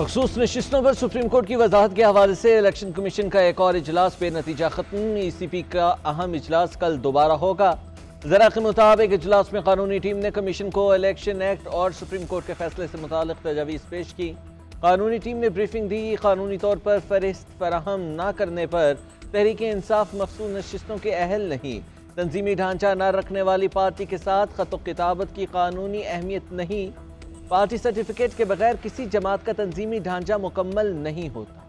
मखसूस नशिस्तों पर supreme court की वजाहत के हवाले से इलेक्शन कमीशन का एक और इजलास बेनतीजा खत्म। ECP का अहम इजलास कल दोबारा होगा। जरा के मुताबिक इजलास में कानूनी टीम ने कमीशन को इलेक्शन एक्ट और सुप्रीम कोर्ट के फैसले से मुतालिक तजावीज़ पेश की। कानूनी टीम ने ब्रीफिंग दी। कानूनी तौर पर फहरिस्त फराहम न करने पर तहरीक इंसाफ मखसूस नशिस्तों के अहल नहीं। तंजीमी ढांचा न रखने वाली पार्टी के साथ खत किताबत की कानूनी अहमियत नहीं। पार्टी सर्टिफिकेट के बगैर किसी जमात का तंजीमी ढांचा मुकम्मल नहीं होता।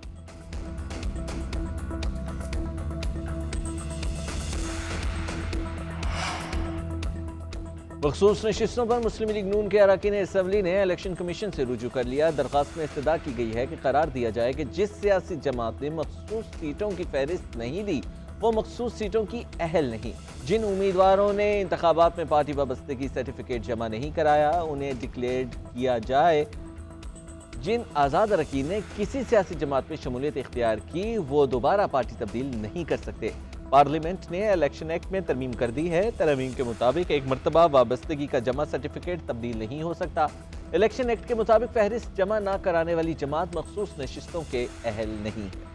मखसूस नशिस्तों पर मुस्लिम लीग नून के अरकान असम्बली ने इलेक्शन कमीशन से रुजू कर लिया। दरख्वास्त में इस्तदा की गई है कि करार दिया जाए कि जिस सियासी जमात ने मखसूस सीटों की फहरिस्त नहीं दी वो मखसूस सीटों की अहल नहीं। जिन उम्मीदवारों ने इंतखाबात में पार्टी वाबस्तगी सर्टिफिकेट जमा नहीं कराया उन्हें डिक्लेयर किया जाए। जिन आज़ाद अरकान ने किसी सियासी जमात में शमूलियत इख्तियार की वो दोबारा पार्टी तब्दील नहीं कर सकते। पार्लियामेंट ने इलेक्शन एक्ट में तरमीम कर दी है। तरमीम के मुताबिक एक मरतबा वाबस्तगी का जमा सर्टिफिकेट तब्दील नहीं हो सकता। इलेक्शन एक्ट के मुताबिक फहरिस्त जमा न कराने वाली जमात मखसूस नशिस्तों के अहल नहीं है।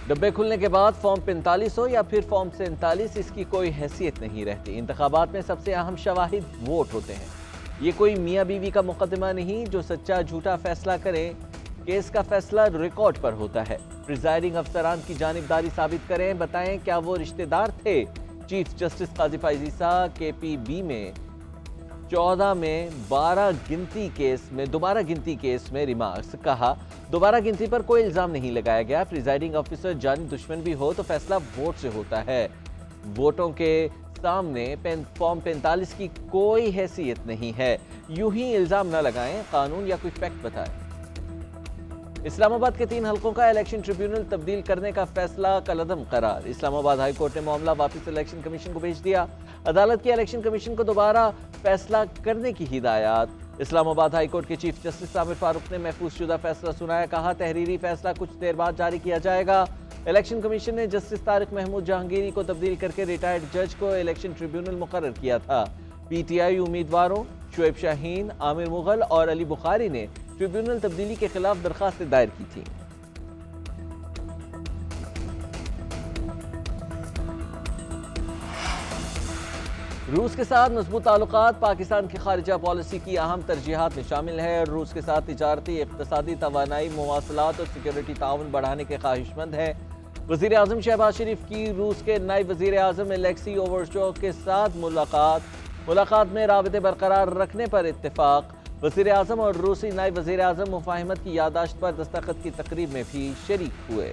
डब्बे खुलने के बाद फॉर्म 45 हो या फिर फॉर्म 47 इसकी कोई हैसियत नहीं रहती। इंतखाबात में सबसे अहम शवाहिद वोट होते हैं। ये कोई मियाँ बीवी का मुकदमा नहीं जो सच्चा झूठा फैसला करें। केस का फैसला रिकॉर्ड पर होता है। प्रिजाइडिंग अफसरान की जानिबदारी साबित करें। बताएं क्या वो रिश्तेदार थे। चीफ जस्टिस काजी फैज़ ईसा KPB में 14 में 12 गिनती केस में दोबारा गिनती केस में रिमार्क्स। कहा दोबारा गिनती पर कोई इल्जाम नहीं लगाया गया। प्रिजाइडिंग ऑफिसर जानी दुश्मन भी हो तो फैसला वोट से होता है। वोटों के सामने फॉर्म 45 की कोई हैसियत नहीं है। यूं ही इल्जाम न लगाएं। कानून या कोई फैक्ट बताएं। इस्लामाबाद के 3 हलकों का इलेक्शन ट्रिब्यूनल तब्दील करने का फैसला कलअदम करार। इस्लामाबाद हाई कोर्ट ने मामला वापस इलेक्शन कमीशन को भेज दिया। अदालत की इलेक्शन कमीशन को दोबारा फैसला करने की हिदायत। इस्लामाबाद हाई कोर्ट के चीफ जस्टिस आमिर फारूक ने महफूज शुदा फैसला सुनाया। कहा तहरीरी फैसला कुछ देर बाद जारी किया जाएगा। इलेक्शन कमीशन ने जस्टिस तारिक महमूद जहांगीरी को तब्दील करके रिटायर्ड जज को इलेक्शन ट्रिब्यूनल मुकर्रर किया था। PTI उम्मीदवारों शुएब शाहीन, आमिर मुगल और अली बुखारी ने ट्रिब्यूनल तब्दीली के खिलाफ दरखास्त दायर की थी। रूस के साथ मजबूत ताल्लुकात पाकिस्तान की खारिजा पॉलिसी की अहम तरजीहात में शामिल है। रूस के साथ तिजारती, इक़्तिसादी, तवानाई, मवासलात और सिक्योरिटी ताउन बढ़ाने के ख्वाहिशमंद है। वज़ीर आज़म शहबाज शरीफ की रूस के नायब वज़ीर आज़म एलेक्सी ओवरचोक के साथ मुलाकात में राबते बरकरार रखने पर इत्तेफाक। वज़ीर आज़म और रूसी नायब वज़ीर आज़म मुफाहिमत की यादाश्त पर दस्तखत की तकरीब में भी शरीक हुए।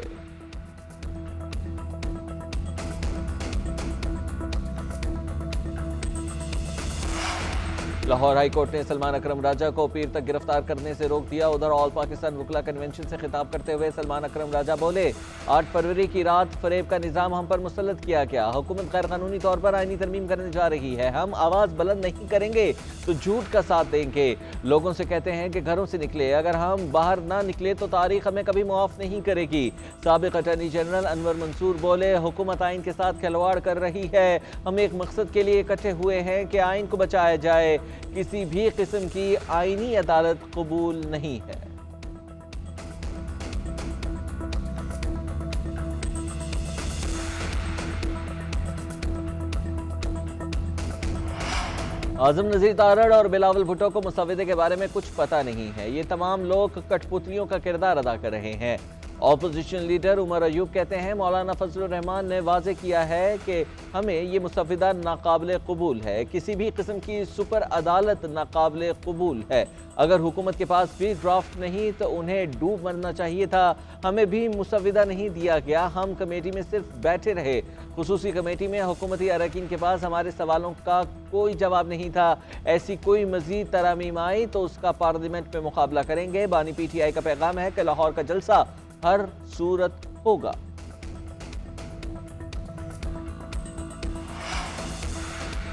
लाहौर हाई कोर्ट ने सलमान अकरम राजा को पीर तक गिरफ्तार करने से रोक दिया। उधर ऑल पाकिस्तान वकला कन्वेंशन से खिताब करते हुए सलमान अकरम राजा बोले 8 फरवरी की रात फरेब का निज़ाम हम पर मुसल्लत किया गया। हुकूमत गैर कानूनी तौर पर आईनी तरमीम करने जा रही है। हम आवाज़ बुलंद नहीं करेंगे तो झूठ का साथ देंगे। लोगों से कहते हैं कि घरों से निकले, अगर हम बाहर ना निकले तो तारीख हमें कभी मुआफ़ नहीं करेगी। साबिक़ अटॉर्नी जनरल अनवर मंसूर बोले हुकूमत आइन के साथ खिलवाड़ कर रही है। हम एक मकसद के लिए इकट्ठे हुए हैं कि आइन को बचाया जाए। किसी भी किस्म की आईनी अदालत कबूल नहीं है। आजम नज़ीर तारड़ और बिलावल भुट्टो को मुसव्विदे के बारे में कुछ पता नहीं है। ये तमाम लोग कठपुतलियों का किरदार अदा कर रहे हैं। ऑपोजिशन लीडर उमर अयूब कहते हैं मौलाना फजलुर रहमान ने वाज़े किया है कि हमें ये मुसव्विदा नाकाबिले कबूल है। किसी भी किस्म की सुपर अदालत नाकाबिले कबूल है। अगर हुकूमत के पास भी ड्राफ्ट नहीं तो उन्हें डूब मरना चाहिए था। हमें भी मुसव्विदा नहीं दिया गया। हम कमेटी में सिर्फ बैठे रहे। खुसूसी कमेटी में हुकूमती अरकान के पास हमारे सवालों का कोई जवाब नहीं था। ऐसी कोई मजीद तरमीम आई तो उसका पार्लियामेंट में मुकाबला करेंगे। बानी PTI का पैगाम है कि लाहौर का जलसा हर सूरत होगा।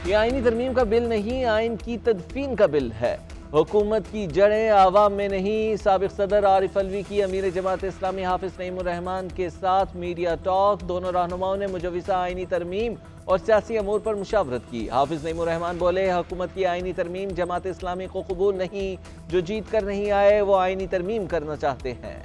ये आईनी तरमीम का बिल नहीं, आइन की तदफीन का बिल है। हुकूमत की जड़ें आवाम में नहीं। साबिक सदर आरिफ अलवी की अमीर जमात इस्लामी हाफिज नईमुर रहमान के साथ मीडिया टॉक। दोनों रहनुमाओं ने मुजव्विसा आईनी तरमीम और सियासी अमूर पर मुशावरत की। हाफिज नईमुर रहमान बोले, हुकूमत की आईनी तरमीम जमात इस्लामी को कबूल नहीं। जो जीत कर नहीं आए वो आईनी तरमीम करना चाहते हैं।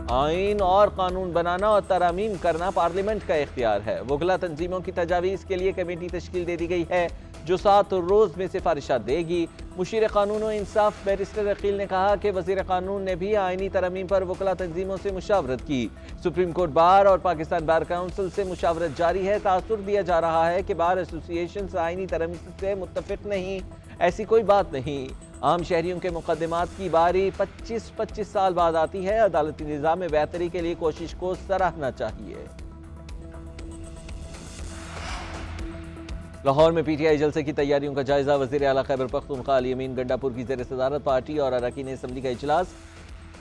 आइन और कानून बनाना और तरामीम करना पार्लियामेंट का इख्तियार है। वकला तंजीमों की तजावीज़ के लिए कमेटी तश्कील दे दी गई है जो 7 रोज़ में सिफारिशात देगी। मुशीर कानून और इंसाफ बैरिस्टर अकील ने कहा कि वज़ीर कानून ने भी आइनी तरमीम पर वकला तंजीमों से मुशावरत की। सुप्रीम कोर्ट बार और पाकिस्तान बार काउंसिल से मुशावरत जारी है। तासुर दिया जा रहा है कि बार एसोसिएशन आइनी तरमीम से मुत्तफिक नहीं। ऐसी कोई बात नहीं। आम शहरियों के मुकदमात की बारी 25-25 साल बाद आती है। अदालती निज़ाम में बेहतरी के लिए कोशिश को सराहना चाहिए। लाहौर में पीटीआई जलसे की तैयारियों का जायजा। वज़ीर आला खैबर पख्तूनख्वा अली अमीन गंडापुर की ज़ेर सदारत पार्टी और अरकान असम्बली का इजलास।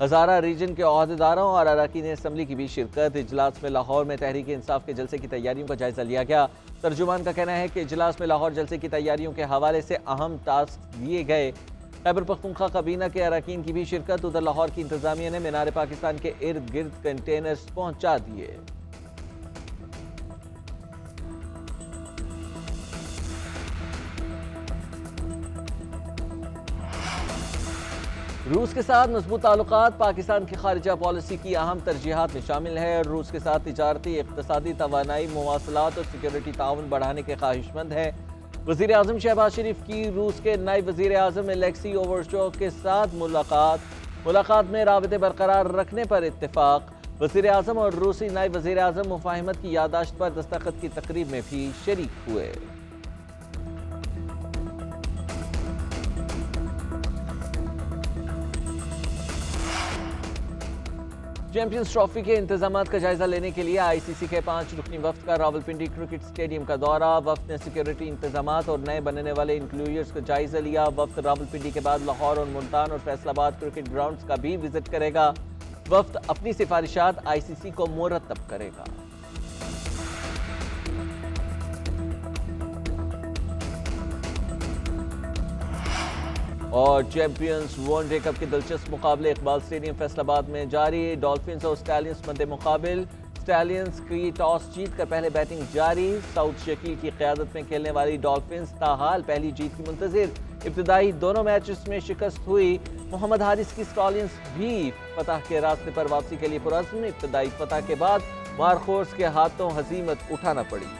हज़ारा रीजन के ओहदेदारों और अरकान असम्बली की भी शिरकत। इजलास में लाहौर में तहरीक इंसाफ के जलसे की तैयारियों का जायजा लिया गया। तर्जुमान का कहना है कि इजलास में लाहौर जलसे की तैयारियों के हवाले से अहम टास्क दिए गए। खैबर पख्तूनख्वा काबीना के अरकान की भी शिरकत। उधर लाहौर की इंतजामिया ने मीनार पाकिस्तान के इर्द गिर्द कंटेनर्स पहुंचा दिए। रूस के साथ मजबूत ताल्लुकात पाकिस्तान की खारिजा पॉलिसी की अहम तरजीहात में शामिल है। रूस के साथ तिजारती, इक़्तिसादी, तवानाई, मुवासलात और सिक्योरिटी ताउन बढ़ाने के ख्वाहिशमंद है। वज़ीर आज़म शहबाज शरीफ की रूस के नायब वज़ीर आज़म एलेक्सी ओवरचोक के साथ मुलाकात में राबते बरकरार रखने पर इत्तेफाक। वज़ीर आज़म और रूसी नायब वज़ीर आज़म मुफाहिमत की यादाश्त पर दस्तखत की तकरीब में भी शरीक हुए। चैंपियंस ट्रॉफी के इंतजामात का जायजा लेने के लिए आईसीसी के 5 रुकनी वफ्द का रावलपिंडी क्रिकेट स्टेडियम का दौरा। वफ्द ने सिक्योरिटी इंतजामात और नए बनने वाले इंक्लूजर्स का जायजा लिया। वफ्द रावलपिंडी के बाद लाहौर और मुल्तान और फैसलाबाद क्रिकेट ग्राउंड्स का भी विजिट करेगा। वफ्द अपनी सिफारिशात आईसीसी को मुरतब करेगा। और चैंपियंस वनडे कप के दिलचस्प मुकाबले इकबाल स्टेडियम फैसलाबाद में जारी। डॉल्फिन्स और स्टैलियंस मद्दे मुकाबिल। स्टैलियंस की टॉस जीतकर पहले बैटिंग जारी। साउथ शकील की क़यादत में खेलने वाली डॉल्फिन्स ताहाल पहली जीत की मुंतज़िर। इब्तिदाई दोनों मैचेस में शिकस्त हुई। मोहम्मद हारिस की स्टॉलियंस भी फतह के रास्ते पर वापसी के लिए पुरअज़्म। इब्तिदाई फतह के बाद मारखोर्स के हाथों हज़ीमत उठाना पड़ी।